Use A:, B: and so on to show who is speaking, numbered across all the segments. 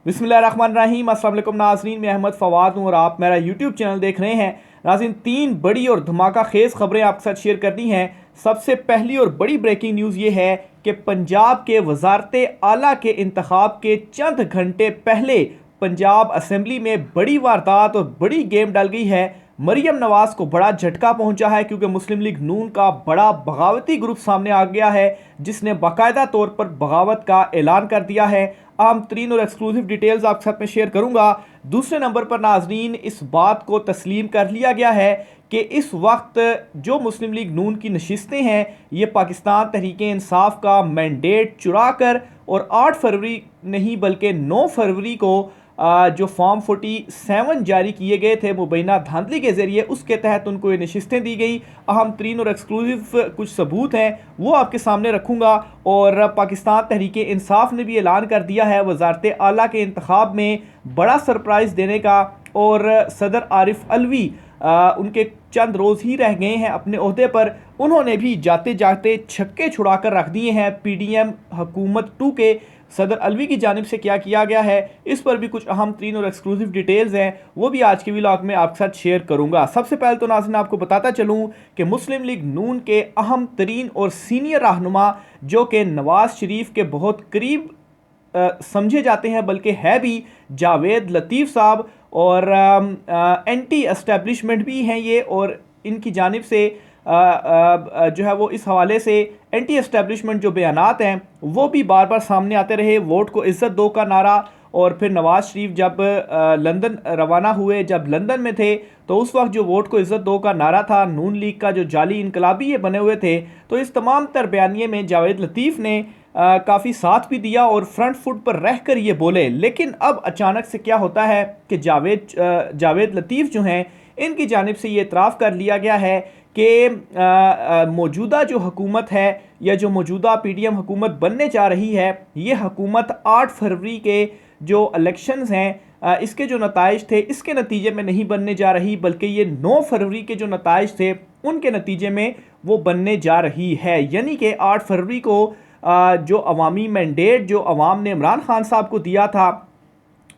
A: बिस्मिल्लाहिर्रहमानिर्रहीम। अस्सलाम वालेकुम नाज़रीन, मैं अहमद फ़वाद हूँ और आप मेरा यूट्यूब चैनल देख रहे हैं। नाज़रीन, तीन बड़ी और धमाका खेज़ खबरें आपके साथ शेयर करनी हैं। सबसे पहली और बड़ी ब्रेकिंग न्यूज़ ये है कि पंजाब के वज़ारत आला के इंतखाब के चंद घंटे पहले पंजाब असम्बली में बड़ी वारदात और बड़ी गेम डल गई है। मरियम नवाज़ को बड़ा झटका पहुंचा है क्योंकि मुस्लिम लीग नून का बड़ा बगावती ग्रुप सामने आ गया है जिसने बाकायदा तौर पर बगावत का ऐलान कर दिया है। अहम तरीन और एक्सक्लूसिव डिटेल्स आपके साथ में शेयर करूंगा। दूसरे नंबर पर नाजरीन, इस बात को तस्लीम कर लिया गया है कि इस वक्त जो मुस्लिम लीग नून की नशिस्तें हैं ये पाकिस्तान तहरीक इंसाफ का मैंडेट चुरा कर और 8 फरवरी नहीं बल्कि 9 फरवरी को जो फॉर्म 47 जारी किए गए थे मुबैना धांधली के ज़रिए, उसके तहत उनको ये नशिस्तें दी गई। अहम तरीन और एक्सक्लूसिव कुछ सबूत हैं वो आपके सामने रखूँगा। और पाकिस्तान तहरीक इंसाफ ने भी ऐलान कर दिया है वज़ारत आला के इंतखाब में बड़ा सरप्राइज़ देने का। और सदर आरिफ अलवी उनके चंद रोज़ ही रह गए हैं अपने ओहदे पर, उन्होंने भी जाते जाते छक्के छुड़ा कर रख दिए हैं। PDM हुकूमत 2 के सदर अलवी की जानिब से क्या किया गया है, इस पर भी कुछ अहम तरीन और एक्सक्लूसिव डिटेल्स हैं वो भी आज के व्लॉग में आपके साथ शेयर करूंगा। सबसे पहले तो नाज़रीन आपको बताता चलूं कि मुस्लिम लीग नून के अहम तरीन और सीनियर रहनुमा जो कि नवाज शरीफ के बहुत करीब समझे जाते हैं, बल्कि है भी, जावेद लतीफ़ साहब और एंटी एस्टेब्लिशमेंट भी हैं ये, और इनकी जानिब से जो है वो इस हवाले से एंटी एस्टेब्लिशमेंट जो बयानात हैं वो भी बार बार सामने आते रहे। वोट को इज़्ज़त दो का नारा, और फिर नवाज़ शरीफ जब लंदन रवाना हुए, जब लंदन में थे तो उस वक्त जो वोट को इज़्ज़त दो का नारा था, नून लीग का जो जाली इनकलाबी ये बने हुए थे, तो इस तमाम तर बयानिए में जावेद लतीफ़ ने काफ़ी साथ भी दिया और फ्रंट फुट पर रह कर ये बोले। लेकिन अब अचानक से क्या होता है कि जावेद लतीफ़ जो हैं इनकी जानिब से ये इतराफ़ कर लिया गया है कि मौजूदा जो हुकूमत है या जो मौजूदा PDM हुकूमत बनने जा रही है, ये हुकूमत 8 फरवरी के जो इलेक्शंस हैं इसके जो नताइज थे इसके नतीजे में नहीं बनने जा रही, बल्कि ये 9 फरवरी के जो नताइज थे उनके नतीजे में वो बनने जा रही है। यानी कि 8 फरवरी को जो अवामी मैंडेट जो अवाम ने इमरान खान साहब को दिया था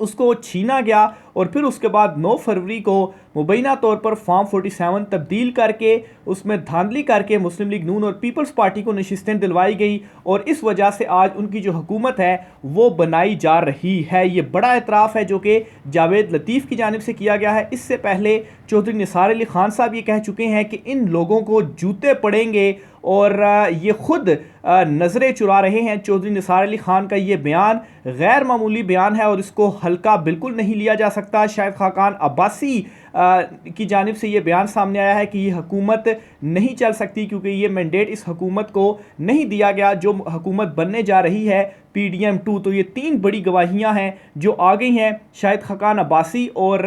A: उसको छीना गया, और फिर उसके बाद 9 फरवरी को मुबैना तौर पर फॉर्म 47 तब्दील करके उसमें धांधली करके मुस्लिम लीग नून और पीपल्स पार्टी को नशिस्तें दिलवाई गई, और इस वजह से आज उनकी जो हुकूमत है वो बनाई जा रही है। ये बड़ा एतराफ़ है जो कि जावेद लतीफ़ की जानिब से किया गया है। इससे पहले चौधरी निसार अली खान साहब ये कह चुके हैं कि इन लोगों को जूते पड़ेंगे, और ये खुद नज़रें चुरा रहे हैं। चौधरी निसार अली खान का ये बयान गैर मामूली बयान है और इसको हल्का बिल्कुल नहीं लिया जा सकता। शाहिद खाकान अब्बासी की जानिब से ये बयान सामने आया है कि ये हुकूमत नहीं चल सकती क्योंकि ये मैंडेट इस हुकूमत को नहीं दिया गया जो हुकूमत बनने जा रही है PDM 2। तो ये तीन बड़ी गवाहियाँ हैं जो आ गई हैं। शाहिद खाकान अब्बासी और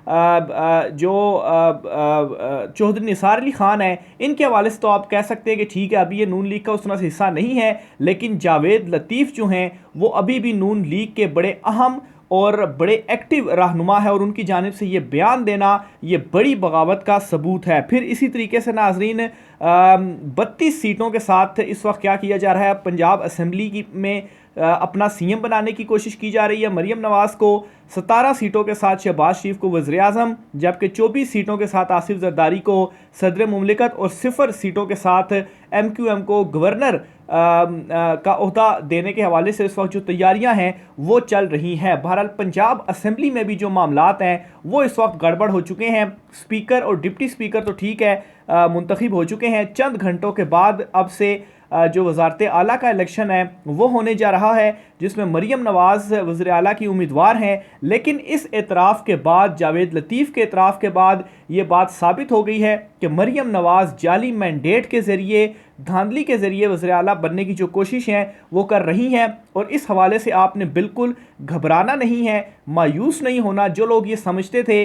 A: जो चौधरी निसार अली खान है, इनके हवाले से तो आप कह सकते हैं कि ठीक है अभी ये नून लीग का उस तरह से हिस्सा नहीं है, लेकिन जावेद लतीफ़ जो हैं वो अभी भी नून लीग के बड़े अहम और बड़े एक्टिव रहनुमा है, और उनकी जानिब से ये बयान देना ये बड़ी बगावत का सबूत है। फिर इसी तरीके से नाजरीन 32 सीटों के साथ इस वक्त क्या किया जा रहा है, पंजाब असम्बली की में अपना CM बनाने की कोशिश की जा रही है। मरियम नवाज़ को 17 सीटों के साथ शहबाज शरीफ को वज़ीर आज़म, जबकि 24 सीटों के साथ आसिफ जरदारी को सदर मुमलिकत और 0 सीटों के साथ MQM को गवर्नर का ओहदा देने के हवाले से इस वक्त जो तैयारियां हैं वो चल रही हैं। बहरहाल पंजाब असम्बली में भी जो मामलात हैं वो इस वक्त गड़बड़ हो चुके हैं। स्पीकर और डिप्टी स्पीकर तो ठीक है मुंतखब हो चुके हैं। चंद घंटों के बाद अब से जो वज़ारत आला का इलेक्शन है वो होने जा रहा है जिसमें मरियम नवाज़ वज़ीर आला की उम्मीदवार हैं। लेकिन इस एतराफ़ के बाद, जावेद लतीफ़ के एतराफ़ के बाद, ये बात साबित हो गई है कि मरियम नवाज़ जाली मैंडेट के ज़रिए, धांधली के ज़रिए वज़ीर आला बनने की जो कोशिश हैं वो कर रही हैं। और इस हवाले से आपने बिल्कुल घबराना नहीं है, मायूस नहीं होना। जो लोग ये समझते थे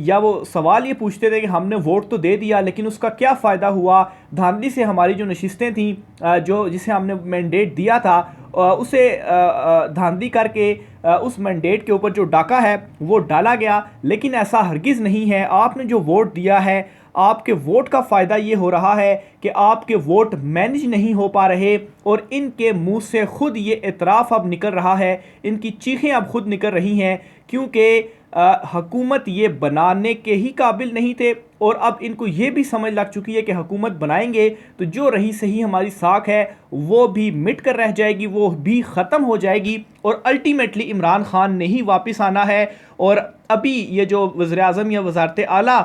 A: या वो सवाल ये पूछते थे कि हमने वोट तो दे दिया लेकिन उसका क्या फ़ायदा हुआ, धांधली से हमारी जो नशिस्तें थीं, जो जिसे हमने मैंडेट दिया था उसे धांधली करके उस मैंडेट के ऊपर जो डाका है वो डाला गया, लेकिन ऐसा हरगिज़ नहीं है। आपने जो वोट दिया है आपके वोट का फ़ायदा ये हो रहा है कि आपके वोट मैनेज नहीं हो पा रहे और इनके मुंह से खुद ये इतराफ़ अब निकल रहा है, इनकी चीखें अब खुद निकल रही हैं, क्योंकि हुकूमत ये बनाने के ही काबिल नहीं थे और अब इनको ये भी समझ लग चुकी है कि हुकूमत बनाएंगे तो जो रही सही हमारी साख है वो भी मिट कर रह जाएगी, वो भी ख़त्म हो जाएगी और अल्टीमेटली इमरान खान ने ही वापस आना है। और अभी ये जो वज़ीर-ए-आज़म या वज़ारत आला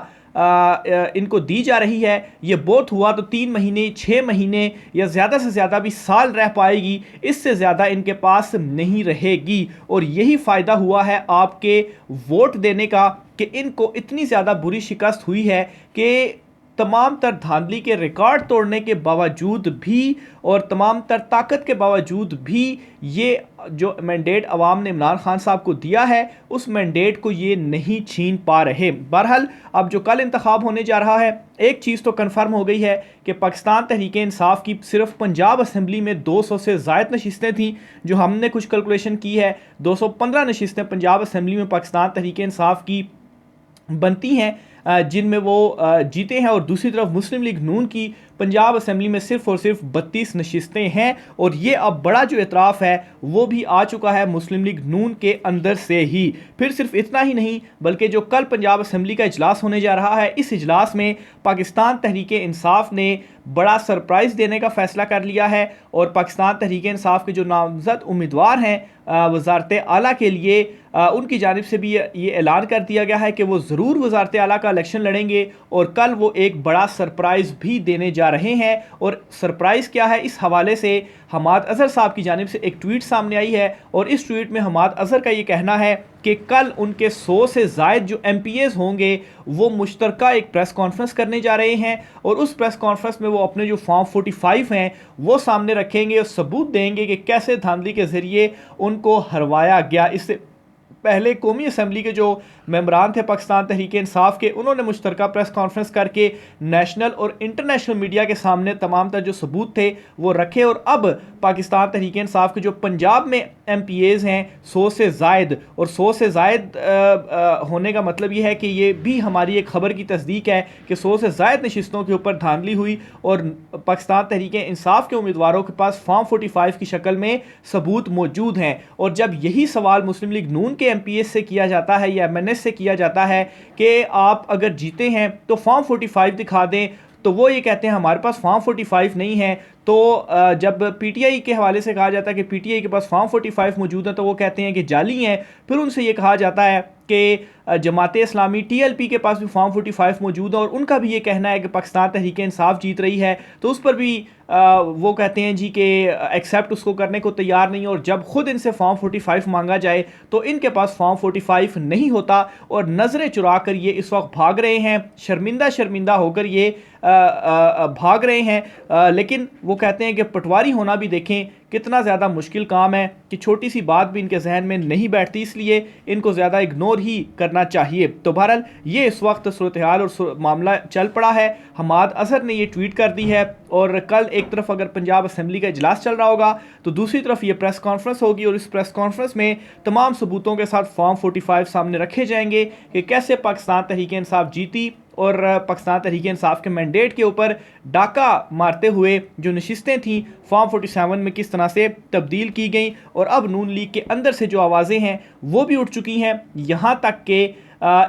A: इनको दी जा रही है, ये बहुत हुआ तो 3 महीने 6 महीने या ज़्यादा से ज़्यादा भी साल रह पाएगी, इससे ज़्यादा इनके पास नहीं रहेगी। और यही फ़ायदा हुआ है आपके वोट देने का कि इनको इतनी ज़्यादा बुरी शिकस्त हुई है कि तमाम तर धांधली के रिकॉर्ड तोड़ने के बावजूद भी और तमाम तर ताकत के बावजूद भी ये जो मैंडेट अवाम ने इमरान खान साहब को दिया है उस मैंडेट को ये नहीं छीन पा रहे। बहरहाल अब जो कल इंतखाब होने जा रहा है, एक चीज़ तो कन्फर्म हो गई है कि पाकिस्तान तहरीक इंसाफ की सिर्फ पंजाब असम्बली में 200 से ज़ायद नशिस्तें थीं। जो हमने कुछ कैलकुलेशन की है 215 नशिस्तें पंजाब असम्बली में पाकिस्तान तहरीक इंसाफ की बनती हैं जिनमें वो जीते हैं, और दूसरी तरफ मुस्लिम लीग नून की पंजाब असम्बली में सिर्फ और सिर्फ 32 नशिस्तें हैं। और ये अब बड़ा जो इतराफ़ है वो भी आ चुका है मुस्लिम लीग नून के अंदर से ही। फिर सिर्फ इतना ही नहीं बल्कि जो कल पंजाब असम्बली का इजलास होने जा रहा है, इस इजलास में पाकिस्तान तहरीक इंसाफ ने बड़ा सरप्राइज़ देने का फ़ैसला कर लिया है और पाकिस्तान तहरीक इंसाफ के जो नामज़द उम्मीदवार हैं वज़ारत आला के लिए उनकी जानिब से भी ये ऐलान कर दिया गया है कि वो ज़रूर वज़ारत आला का इलेक्शन लड़ेंगे और कल वो एक बड़ा सरप्राइज़ भी देने जा रहे हैं। और सरप्राइज़ क्या है, इस हवाले से हमाद अज़हर साहब की जानिब से एक ट्वीट सामने आई है और इस ट्वीट में हमाद अज़हर का ये कहना है कि कल उनके 100 से ज़ायद जो MPAs होंगे वो मुश्तरका एक प्रेस कॉन्फ्रेंस करने जा रहे हैं और उस प्रेस कॉन्फ्रेंस में वो अपने जो फॉर्म 45 हैं वो सामने रखेंगे और सबूत देंगे कि कैसे धांधली के ज़रिए उनको हरवाया गया। इससे पहले कौमी असम्बली के जो मेंबरान थे पाकिस्तान तहरीक इंसाफ के, उन्होंने मुश्तरका प्रेस कॉन्फ्रेंस करके नेशनल और इंटरनेशनल मीडिया के सामने तमाम तर जो सबूत थे वो रखे। और अब पाकिस्तान तहरीक इंसाफ के जो पंजाब में MPAs हैं 100 से ज़ायद, और 100 से ज़ायद होने का मतलब ये है कि ये भी हमारी एक ख़बर की तस्दीक है कि 100 से ज़ायद नशिस्तों के ऊपर धांधली हुई और पाकिस्तान तहरीक इंसाफ के उम्मीदवारों के पास फॉर्म 45 की शक्ल में सबूत मौजूद हैं। और जब यही सवाल मुस्लिम लीग नून के MPAs से किया जाता है या MNS से किया जाता है कि आप अगर जीते हैं तो फॉर्म 45 दिखा दें, तो वो ये कहते हैं हमारे पास फॉर्म 45 नहीं है। तो जब PTI के हवाले से कहा जाता है कि PTI के पास फॉर्म 45 मौजूद है तो वो कहते हैं कि जाली हैं। फिर उनसे ये कहा जाता है कि जमात इस्लामी TLP के पास भी फॉर्म 45 मौजूद है और उनका भी ये कहना है कि पाकिस्तान तहरीक इंसाफ जीत रही है, तो उस पर भी वो कहते हैं जी कि एक्सेप्ट उसको करने को तैयार नहीं। और जब खुद इनसे फॉर्म 45 मांगा जाए तो इनके पास फॉर्म 45 नहीं होता और नज़रें चुरा कर ये इस वक्त भाग रहे हैं, शर्मिंदा होकर ये भाग रहे हैं। लेकिन वो कहते हैं कि पटवारी होना भी देखें कितना ज़्यादा मुश्किल काम है कि छोटी सी बात भी इनके जहन में नहीं बैठती, इसलिए इनको ज़्यादा इग्नोर ही करना चाहिए। तो बहरहाल ये इस वक्त सूरत हाल और मामला चल पड़ा है। हमाद अज़हर ने ये ट्वीट कर दी है और कल एक तरफ अगर पंजाब असम्बली का इजलास चल रहा होगा तो दूसरी तरफ ये प्रेस कॉन्फ्रेंस होगी और इस प्रेस कॉन्फ्रेंस में तमाम सबूतों के साथ फॉर्म 45 सामने रखे जाएंगे कि कैसे पाकिस्तान तहरीक इंसाफ जीती और पाकिस्तान तहरीक इंसाफ के मैंडेट के ऊपर डाका मारते हुए जो नशिस्तें थीं फॉर्म 47 में किस तरह से तब्दील की गई और अब नून लीग के अंदर से जो आवाज़ें हैं वो भी उठ चुकी हैं। यहाँ तक कि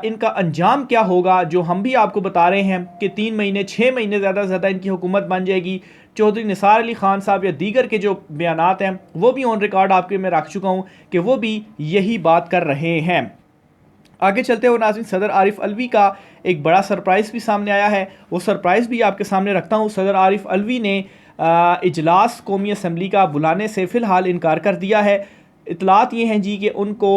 A: इनका अंजाम क्या होगा जो हम भी आपको बता रहे हैं कि 3 महीने 6 महीने ज़्यादा से ज़्यादा इनकी हुकूमत बन जाएगी। चौधरी निसार अली खान साहब या दीगर के जो बयानात हैं वो भी ऑन रिकॉर्ड आपके मैं रख चुका हूँ कि वो भी यही बात कर रहे हैं। आगे चलते हुए नाज़रीन, सदर आरिफ अलवी का एक बड़ा सरप्राइज़ भी सामने आया है, वो सरप्राइज़ भी आपके सामने रखता हूँ। सदर आरिफ अलवी ने इजलास कौमी असम्बली का बुलाने से फ़िलहाल इनकार कर दिया है। इतलात ये हैं जी कि उनको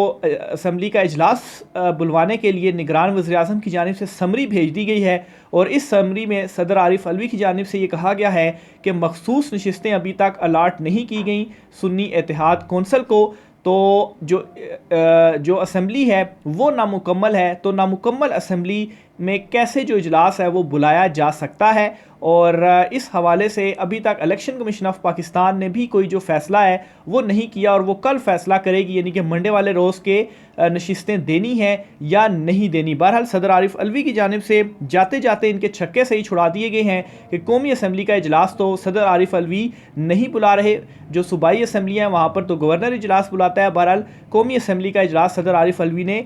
A: असम्बली का इजलास बुलवाने के लिए निगरान वज़ीर-ए-आज़म की जानिब से समरी भेज दी गई है और इस समरी में सदर आरिफ अलवी की जानिब से ये कहा गया है कि मखसूस नशिस्तें अभी तक अलाट नहीं की गई सुन्नी इत्तेहाद कौंसल को, तो जो असम्बली है वो नामुकम्मल है, तो नामुकम्मल असम्बली में कैसे जो इजलास है वो बुलाया जा सकता है। और इस हवाले से अभी तक इलेक्शन कमीशन ऑफ पाकिस्तान ने भी कोई जो फ़ैसला है वो नहीं किया और वो कल फ़ैसला करेगी, यानी कि मंडे वाले रोज़ के नशिस्तें देनी हैं या नहीं देनी। बहरहाल सदर आरिफ अलवी की जानिब से जाते जाते इनके छक्के से ही छुड़ा दिए गए हैं कि कौमी असम्बली का इजलास तो सदर आरिफ अलवी नहीं बुला रहे, जो सूबाई असम्बली हैं वहाँ पर तो गवर्नर इजलास बुलाता है। बहरहाल कौमी असम्बली का इजलास सदर आरिफ अलवी ने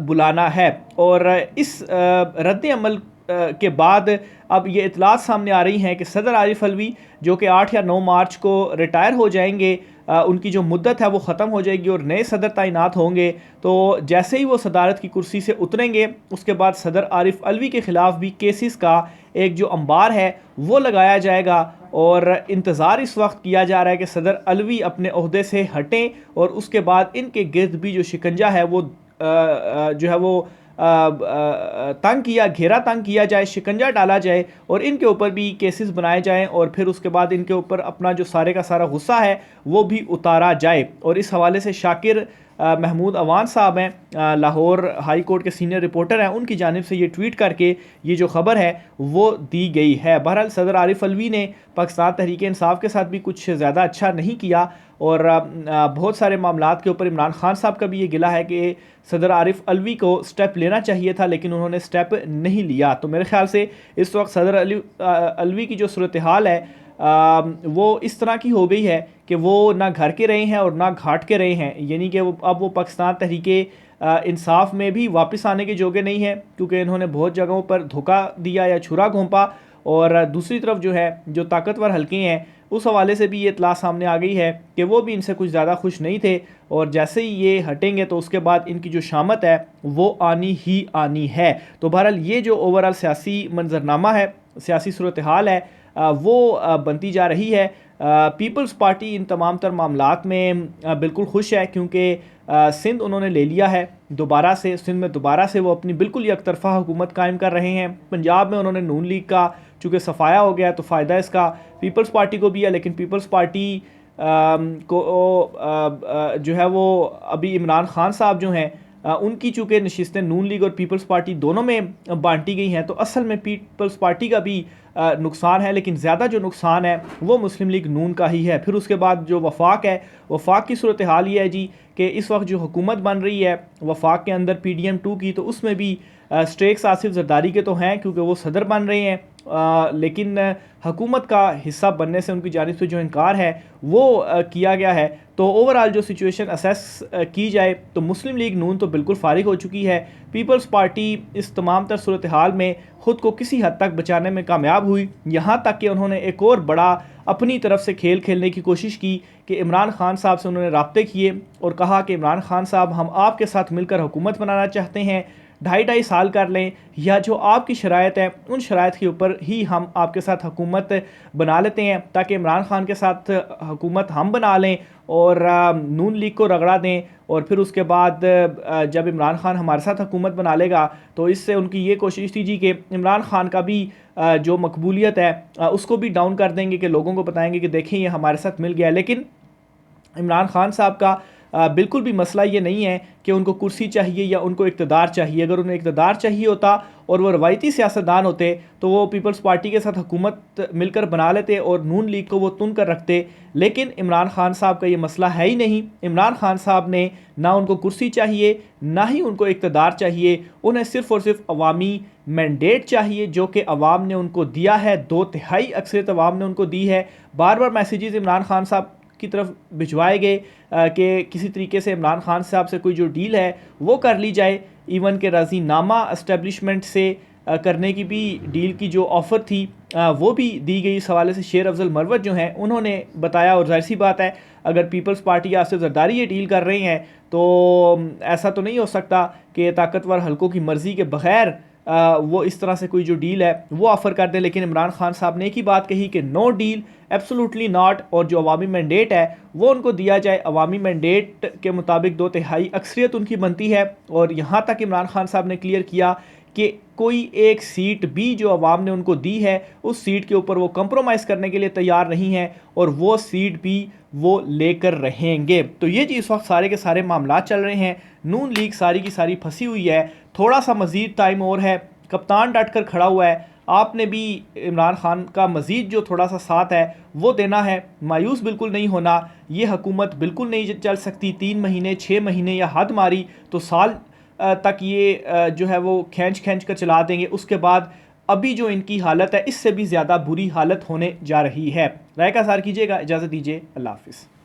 A: बुलाना है। और इस रद्द अमल के बाद अब ये इतलात सामने आ रही हैं कि सदर आरिफ अलवी जो कि 8 या 9 मार्च को रिटायर हो जाएंगे, उनकी जो मुद्दत है वो ख़त्म हो जाएगी और नए सदर तैनात होंगे। तो जैसे ही वो सदारत की कुर्सी से उतरेंगे उसके बाद सदर आरिफ अलवी के ख़िलाफ़ भी केसेस का एक जो अंबार है वो लगाया जाएगा। और इंतज़ार इस वक्त किया जा रहा है कि सदर अलवी अपने ओहदे से हटें और उसके बाद इनके गिर्द भी जो शिकंजा है वो जो है वो घेरा तंग किया जाए, शिकंजा डाला जाए और इनके ऊपर भी केसेस बनाए जाएं और फिर उसके बाद इनके ऊपर अपना जो सारे का सारा गुस्सा है वो भी उतारा जाए। और इस हवाले से शाकिर महमूद अवान साहब हैं, लाहौर हाई कोर्ट के सीनियर रिपोर्टर हैं, उनकी जानिब से ये ट्वीट करके ये जो खबर है वो दी गई है। बहरहाल सदर आरिफ अलवी ने पाकिस्तान तहरीक इंसाफ के साथ भी कुछ ज़्यादा अच्छा नहीं किया और बहुत सारे मामलात के ऊपर इमरान खान साहब का भी ये गिला है कि सदर आरिफ अलवी को स्टेप लेना चाहिए था लेकिन उन्होंने स्टेप नहीं लिया। तो मेरे ख्याल से इस वक्त सदर अलवी की जो सूरत हाल है वो इस तरह की हो गई है कि वो ना घर के रहे हैं और ना घाट के रहे हैं, यानी कि वो पाकिस्तान तहरीके इंसाफ में भी वापस आने के जोगे नहीं है क्योंकि इन्होंने बहुत जगहों पर धोखा दिया या छुरा घोंपा। और दूसरी तरफ जो है जो ताकतवर हल्के हैं उस हवाले से भी ये इतला सामने आ गई है कि वो भी इनसे कुछ ज़्यादा खुश नहीं थे और जैसे ही ये हटेंगे तो उसके बाद इनकी जो शामत है वो आनी ही आनी है। तो बहरहाल ये जो ओवरऑल सियासी मंजरनामा है, सियासी सूरत हाल है वो बनती जा रही है। पीपल्स पार्टी इन तमाम तर मामलात में बिल्कुल खुश है क्योंकि सिंध उन्होंने ले लिया है दोबारा से, सिंध में दोबारा से वो अपनी बिल्कुल एक तरफा हुकूमत कायम कर रहे हैं। पंजाब में उन्होंने नून लीग का चूँकि सफाया हो गया तो फ़ायदा इसका पीपल्स पार्टी को भी है, लेकिन पीपल्स पार्टी जो है वो अभी इमरान खान साहब जो हैं उनकी चूँकि नशिस्तें नून लीग और पीपल्स पार्टी दोनों में बांटी गई हैं तो असल में पीपल्स पार्टी का भी नुकसान है, लेकिन ज़्यादा जो नुकसान है वो मुस्लिम लीग नून का ही है। फिर उसके बाद जो वफाक है, वफाक की सूरत हाल ये है जी कि इस वक्त जो हुकूमत बन रही है वफाक के अंदर PDM 2 की, तो उसमें भी स्टेक्स आसिफ जरदारी के तो हैं क्योंकि वो सदर बन रहे हैं, लेकिन हुकूमत का हिस्सा बनने से उनकी जानिब से जो इनकार है वो किया गया है। तो ओवरऑल जो सिचुएशन असेस की जाए तो मुस्लिम लीग नून तो बिल्कुल फारिग हो चुकी है। पीपल्स पार्टी इस तमाम तर सूरत हाल में ख़ुद को किसी हद तक बचाने में कामयाब हुई, यहाँ तक कि उन्होंने एक और बड़ा अपनी तरफ से खेल खेलने की कोशिश की कि इमरान खान साहब से उन्होंने राब्ते किए और कहा कि इमरान खान साहब हम आपके साथ मिलकर हुकूमत बनाना चाहते हैं, 2.5 साल कर लें या जो आपकी शराइत है उन शराइत के ऊपर ही हम आपके साथ हुकूमत बना लेते हैं ताकि इमरान खान के साथ हुकूमत हम बना लें और नून लीग को रगड़ा दें और फिर उसके बाद जब इमरान खान हमारे साथ हुकूमत बना लेगा तो इससे उनकी ये कोशिश थी जी कि इमरान खान का भी जो मकबूलियत है उसको भी डाउन कर देंगे कि लोगों को बताएंगे कि देखें ये हमारे साथ मिल गया। लेकिन इमरान खान साहब का बिल्कुल भी मसला ये नहीं है कि उनको कुर्सी चाहिए या उनको इक़्तिदार चाहिए। अगर उन्हें इक़्तिदार चाहिए होता और वो रवायती सियासतदान होते तो वो पीपल्स पार्टी के साथ हुकूमत मिलकर बना लेते और नून लीग को वो तुन कर रखते, लेकिन इमरान खान साहब का ये मसला है ही नहीं। इमरान खान साहब ने ना उनको कुर्सी चाहिए ना ही उनको इक़्तिदार चाहिए, उन्हें सिर्फ़ और सिर्फ अवामी मैंडेट चाहिए जो कि अवाम ने उनको दिया है, 2/3 अक्सरियत अवाम ने उनको दी है। बार बार मैसेजेस इमरान खान साहब की तरफ भिजवाए गए कि किसी तरीके से इमरान खान साहब से कोई जो डील है वो कर ली जाए, इवन के राज़ीनामा इस्टेब्लिशमेंट से करने की भी डील की जो ऑफ़र थी वो भी दी गई। इस हवाले से शेर अफजल मरवत जो हैं उन्होंने बताया, और जाहिर सी बात है अगर पीपल्स पार्टी आसिफ जरदारी ये डील कर रहे हैं तो ऐसा तो नहीं हो सकता कि ताकतवर हलकों की मर्ज़ी के बग़ैर वो इस तरह से कोई जो डील है वो ऑफ़र कर दें। लेकिन इमरान खान साहब ने एक ही बात कही कि नो डील, एब्सोल्युटली नॉट, और जो अवामी मैंडेट है वो उनको दिया जाए। अवामी मैंडेट के मुताबिक 2/3 अक्सरियत उनकी बनती है और यहाँ तक इमरान खान साहब ने क्लियर किया कि कोई एक सीट भी जो अवाम ने उनको दी है उस सीट के ऊपर वो कंप्रोमाइज़ करने के लिए तैयार नहीं है और वो सीट भी वो लेकर रहेंगे। तो ये जी इस वक्त सारे के सारे मामला चल रहे हैं, नून लीग सारी की सारी फंसी हुई है, थोड़ा सा मज़ीद टाइम और है, कप्तान डट कर खड़ा हुआ है, आपने भी इमरान खान का मज़ीद जो थोड़ा सा साथ है वो देना है, मायूस बिल्कुल नहीं होना। ये हुकूमत बिल्कुल नहीं चल सकती, 3 महीने 6 महीने या हद मारी तो साल तक ये जो है वो खींच कर चला देंगे। उसके बाद अभी जो इनकी हालत है इससे भी ज़्यादा बुरी हालत होने जा रही है। राय का सार कीजिएगा, इजाज़त दीजिए, अल्लाह हाफ़िज़।